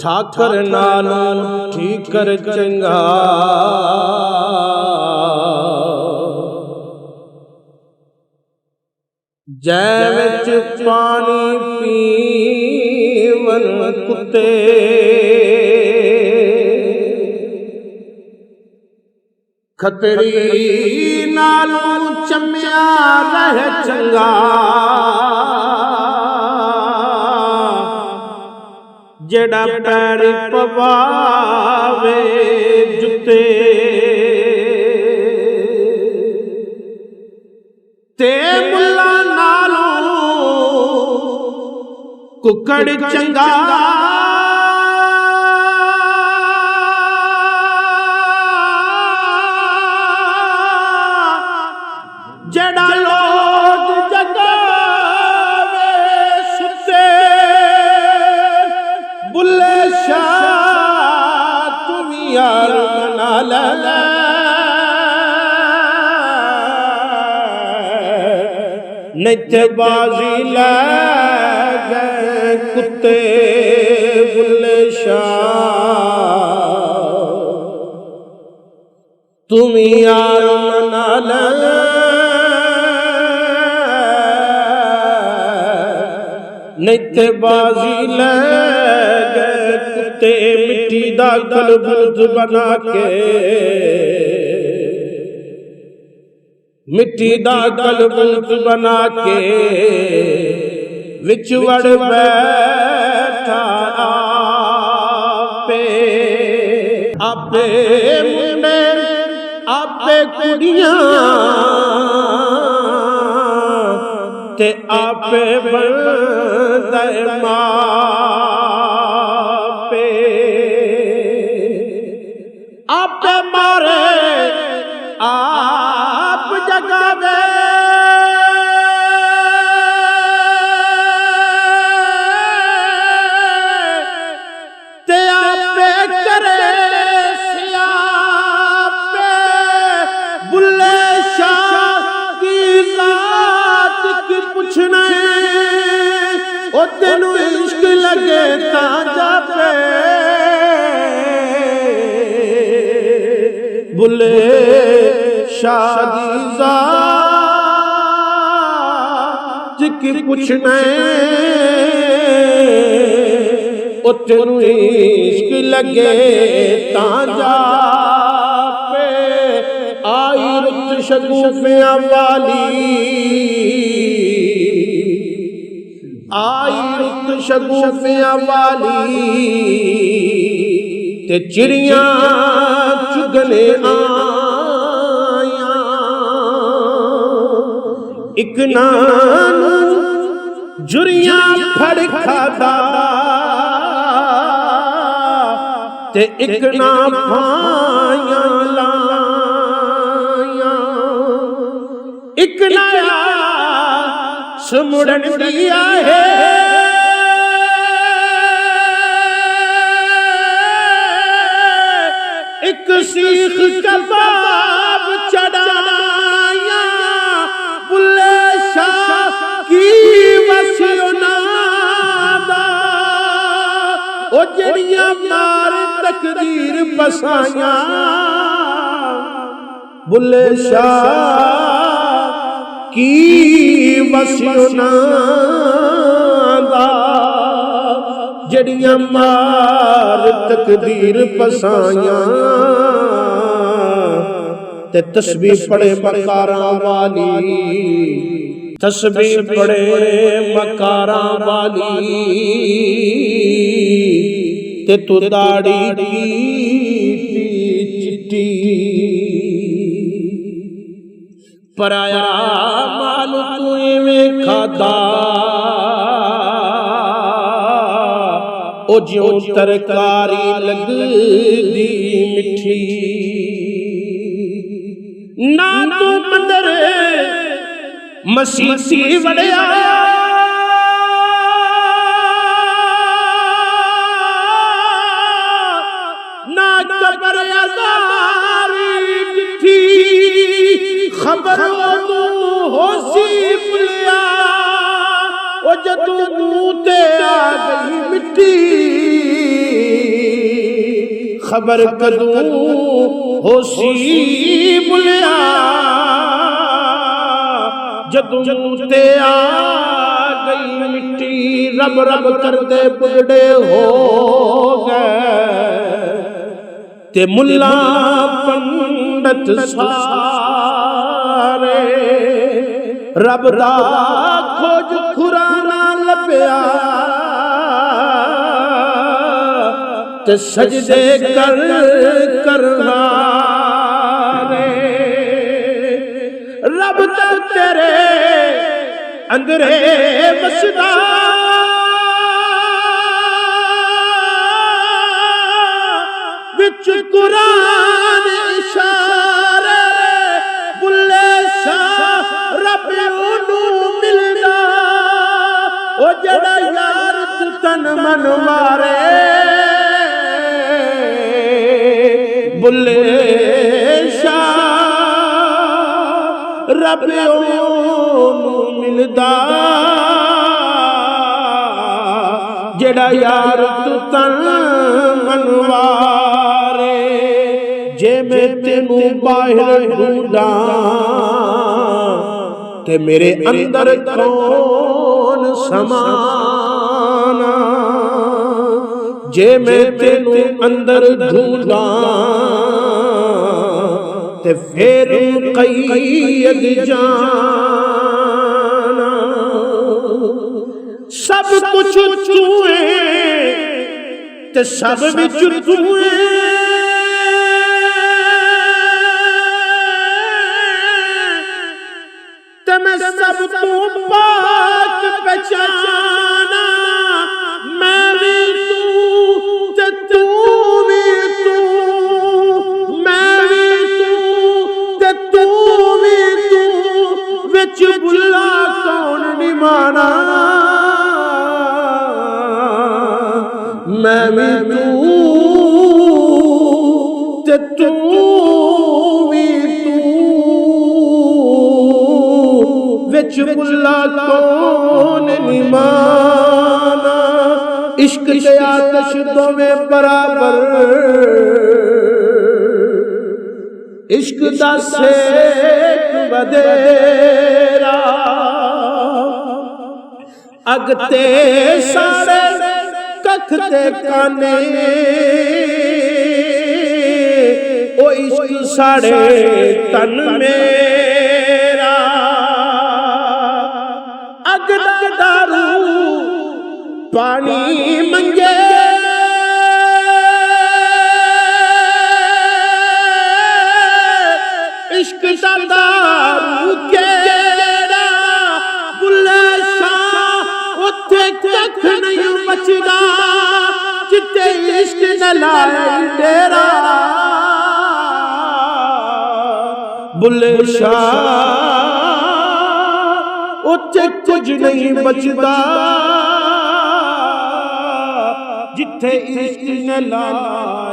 ठाकर नाल ठीकर चंगा जै विच पानी पीवन कुत्ते खतरी नालू चम्या रह चंगा जेड़ा पैर पवावे जुते ते मुल्ला नालों कुकड़ चंगा जेड़ा लोग जगावे सुते बुल्ले शाह तुम यार मना ले नित्य बाजी ले गए कुत्ते बुल्ले शाह तुम यार मना ले नित्य बाजी ले गए कुत्ते मिट्टी दा कलबुर्ज बना के मिट्टी दा कलबुर्ज बना के विच वड़ बैठा आपे आपे मुंडे आपे कुड़ियां ते आपे बनदे मापे आपे मारे आप जगावे ते आपे करे सियापे बुल्ले शाह की जात की पुछना ओ तेनू इश्क लगे ता जापे बुल्ले शादी जात की पुछना ओ तेनू इश्क लगे ता जापे आई रुत शगुफियां वाली आई रुत शगुफियां वाली ते चिड़ियां चुगने आया इक नान जुरियां फड़ खादा ते इक ना फाया लाया इक नया सुमुड़न दिया है एक सीख कबाब चढ़ाया बुल्ले शाह की वसियनादा ओ जड़ियां मार तकदीर बसाया बुल्ले शाह की वसियनादा जड़ियां मार तकदीर बसाया ते तस्बीह पढ़े मकारां वाली तस्बीह पढ़े मकारां वाली ते तू दाढ़ी चिट्टी पराया माल तू इवें खादा ओ ज्यों तरकारी लगदी मिठी ना तू मंदर मसीसी वड़िया मुंह ते आ गई मिट्टी खबर कदूं होसी बुलिया जदों मुंह ते आ गई मिट्टी रब रब करदे बुढ़े हो गए ते मुल्ला पंडित सारे रब दा खोज खुराना लभ्या ते सजदे कर करना रब दा तेरे अंदरे वसदा विच कुरान इशारे बुल्ले शाह रब नू मिलदा ओ जड़ा यार तन मन मारे बुल्ले शाह रब नू मिलदा जड़ा यार तन मनवारे जे मैं तेनू बाहर ढूंढा ते मेरे अंदर कौन समाना जे मैं तेनू अंदर ढूंढा ते फिर कैद जाना सब कुछ तू है ते सब विच तू है ते मैं सब तू पाक पहचाना मैं भी तू ते तू भी तू मैं भी तू ते तू भी तू विच बुला कौन निमाना मैं भी तू ते तू भी तू विच बुला कौन निमाना इश्क ते आतिश दोवें बराबर इश्क दा सेक वधेरा अग ते सारे कख ते काने ओ इश्क साड़े तन मेरा अग दा दारू पानी मंगे इश्क दा दारू केड़ा बुल्ले शाह उत्थे कख नहीं बचदा जिते इश्क न लाए डेरा बुल्ले शाह उत्थे कुछ नहीं बचदा जिथे इश्क न लाए